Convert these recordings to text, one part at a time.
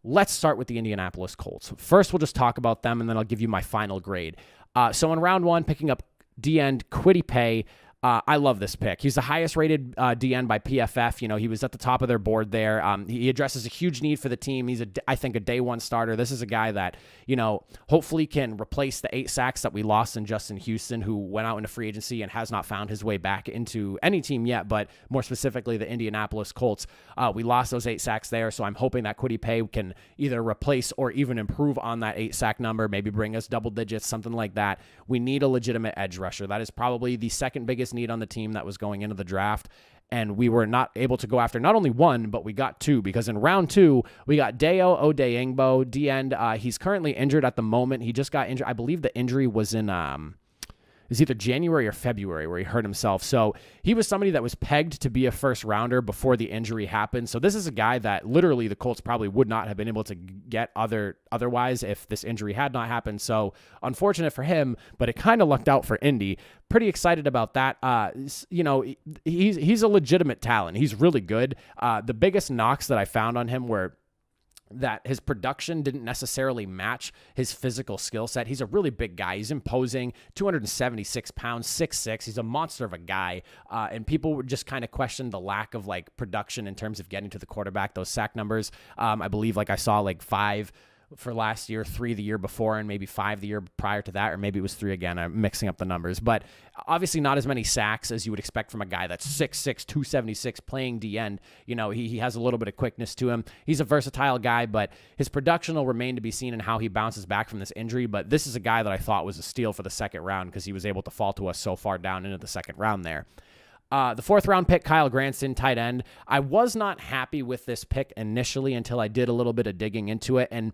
let's start with the Indianapolis Colts. First, we'll just talk about them, and then I'll give you my final grade. So in round one, picking up D-end Kwity Paye. I love this pick. He's the highest rated DN by PFF. He was at the top of their board there. He addresses a huge need for the team. He's, I think, a day one starter. This is a guy that, hopefully can replace the 8 sacks that we lost in Justin Houston, who went out into free agency and has not found his way back into any team yet, but more specifically the Indianapolis Colts. We lost those 8 sacks there, so I'm hoping that Kwity Paye can either replace or even improve on that 8 sack number, maybe bring us double digits, something like that. We need a legitimate edge rusher. That is probably the second biggest need on the team that was going into the draft, and we were not able to go after not only one, but we got 2, because in round 2 we got Dayo Odeyingbo, D-end. He's currently injured at the moment. He just got injured. I believe the injury was in is either January or February where he hurt himself. So he was somebody that was pegged to be a first rounder before the injury happened. So this is a guy that literally the Colts probably would not have been able to get otherwise if this injury had not happened. So unfortunate for him, but it kind of lucked out for Indy. Pretty excited about that. He's a legitimate talent. He's really good. The biggest knocks that I found on him were that his production didn't necessarily match his physical skill set. He's a really big guy. He's imposing, 276 pounds, 6'6". He's a monster of a guy. And people would just kind of question the lack of production in terms of getting to the quarterback. Those sack numbers, I believe I saw 5 for last year, 3 the year before, and maybe 5 the year prior to that, or maybe it was 3 again. I'm mixing up the numbers, but obviously not as many sacks as you would expect from a guy that's 6'6", 276 playing D-end. He has a little bit of quickness to him. He's a versatile guy, but his production will remain to be seen in how he bounces back from this injury. But this is a guy that I thought was a steal for the second round because he was able to fall to us so far down into the second round there. The 4th round pick, Kyle Granson, tight end. I was not happy with this pick initially until I did a little bit of digging into it, and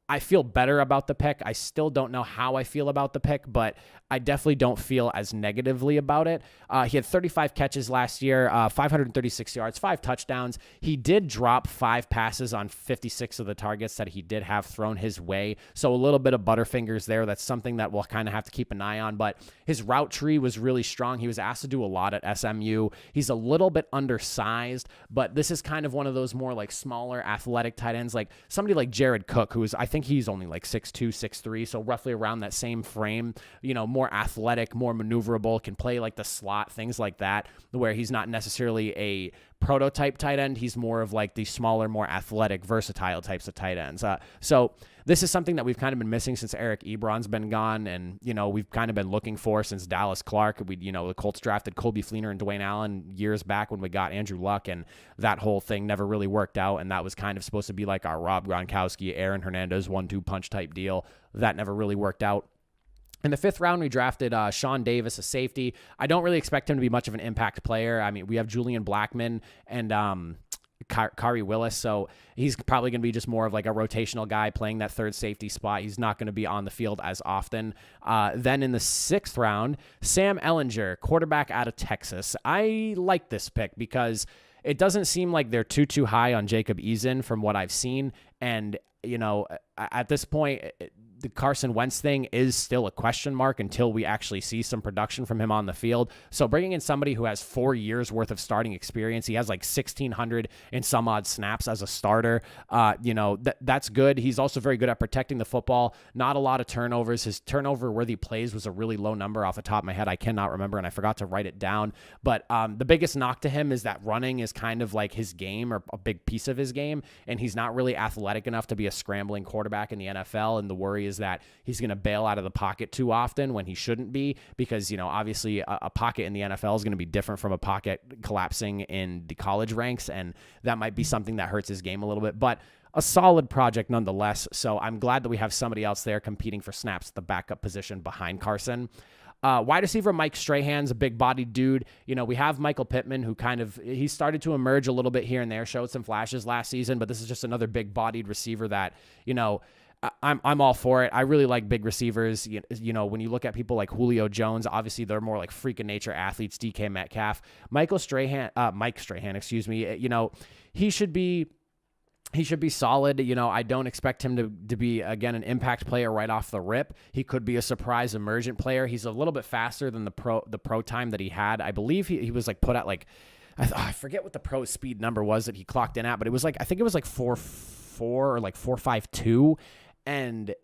I feel better about the pick. I still don't know how I feel about the pick, but I definitely don't feel as negatively about it. He had 35 catches last year, 536 yards, 5 touchdowns. He did drop 5 passes on 56 of the targets that he did have thrown his way. So a little bit of butterfingers there. That's something that we'll kind of have to keep an eye on. But his route tree was really strong. He was asked to do a lot at SMU. He's a little bit undersized, but this is kind of one of those more smaller athletic tight ends, like somebody like Jared Cook, who is, I think he's only 6'2", 6'3", so roughly around that same frame, more athletic, more maneuverable, can play the slot, things like that, where he's not necessarily a prototype tight end. He's more of the smaller, more athletic, versatile types of tight ends. So this is something that we've kind of been missing since Eric Ebron's been gone, and we've kind of been looking for since Dallas Clark. The Colts drafted Colby Fleener and Dwayne Allen years back when we got Andrew Luck, and that whole thing never really worked out, and that was kind of supposed to be our Rob Gronkowski, Aaron Hernandez 1-2 punch type deal. That never really worked out. In the 5th round, we drafted Sean Davis, a safety. I don't really expect him to be much of an impact player. I mean, we have Julian Blackmon and Kari Willis, so he's probably going to be just more of a rotational guy playing that 3rd safety spot. He's not going to be on the field as often. Then in the 6th round, Sam Ehlinger, quarterback out of Texas. I like this pick because it doesn't seem like they're too high on Jacob Eason from what I've seen, and at this point, the Carson Wentz thing is still a question mark until we actually see some production from him on the field. So bringing in somebody who has 4 years worth of starting experience, he has 1,600 and some odd snaps as a starter. That's good. He's also very good at protecting the football. Not a lot of turnovers. His turnover-worthy plays was a really low number off the top of my head. I cannot remember, and I forgot to write it down. But the biggest knock to him is that running is kind of his game, or a big piece of his game, and he's not really athletic enough to be a scrambling quarterback in the NFL, and the worry is that he's going to bail out of the pocket too often when he shouldn't be, because, obviously a pocket in the NFL is going to be different from a pocket collapsing in the college ranks, and that might be something that hurts his game a little bit, but a solid project nonetheless. So I'm glad that we have somebody else there competing for snaps at the backup position behind Carson. Wide receiver Mike Strahan's a big-bodied dude. We have Michael Pittman, who he started to emerge a little bit here and there, showed some flashes last season, but this is just another big-bodied receiver that, I'm all for it. I really like big receivers. When you look at people like Julio Jones, obviously they're more freak of nature athletes. DK Metcalf, Mike Strahan, excuse me. He should be solid. I don't expect him to be, again, an impact player right off the rip. He could be a surprise emergent player. He's a little bit faster than the pro time that he had. I believe he was put at I forget what the pro speed number was that he clocked in at, but it was I think it was 4.4 4'4" or like 4.52, and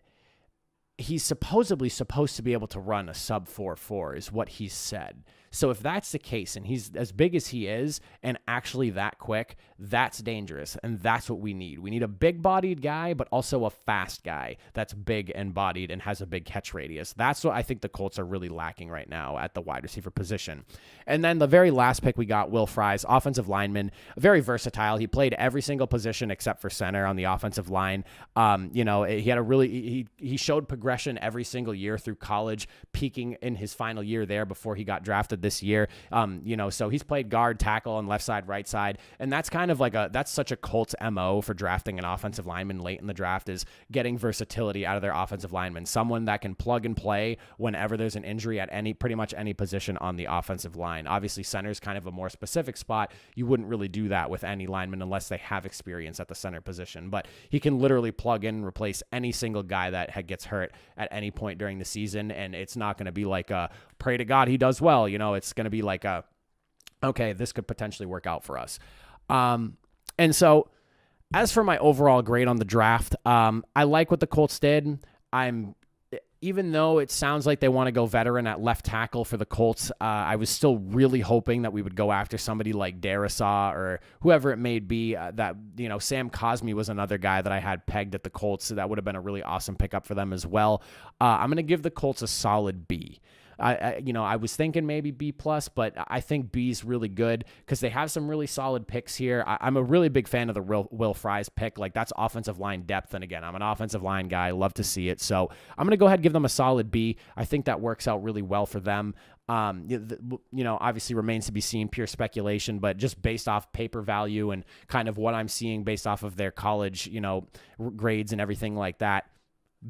he's supposedly supposed to be able to run a sub 4.4 is what he said. So if that's the case, and he's as big as he is and actually that quick, that's dangerous, and that's what we need. We need a big-bodied guy, but also a fast guy that's big and bodied and has a big catch radius. That's what I think the Colts are really lacking right now at the wide receiver position. And then the very last pick we got, Will Fries, offensive lineman, very versatile. He played every single position except for center on the offensive line. He had a really he showed progression every single year through college, peaking in his final year there before he got drafted this year. So he's played guard, tackle, on left side, right side, and that's kind of like that's such a Colts MO for drafting an offensive lineman late in the draft, is getting versatility out of their offensive lineman, someone that can plug and play whenever there's an injury at pretty much any position on the offensive line. Obviously, center is kind of a more specific spot. You wouldn't really do that with any lineman unless they have experience at the center position, but he can literally plug in and replace any single guy that gets hurt at any point during the season, and it's not going to be like a pray to God he does well. It's going to be like okay, this could potentially work out for us. And so as for my overall grade on the draft, I like what the Colts did. Even though it sounds like they want to go veteran at left tackle for the Colts, I was still really hoping that we would go after somebody like Darisaw or whoever it may be. Sam Cosmi was another guy that I had pegged at the Colts, so that would have been a really awesome pickup for them as well. I'm going to give the Colts a solid B. I was thinking maybe B+, but I think B is really good because they have some really solid picks here. I'm a really big fan of the Will Fries pick. Like, that's offensive line depth. And again, I'm an offensive line guy. Love to see it. So I'm going to go ahead and give them a solid B. I think that works out really well for them. Obviously remains to be seen, pure speculation, but just based off paper value and kind of what I'm seeing based off of their college, grades and everything like that,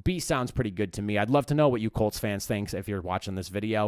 B sounds pretty good to me. I'd love to know what you Colts fans think if you're watching this video.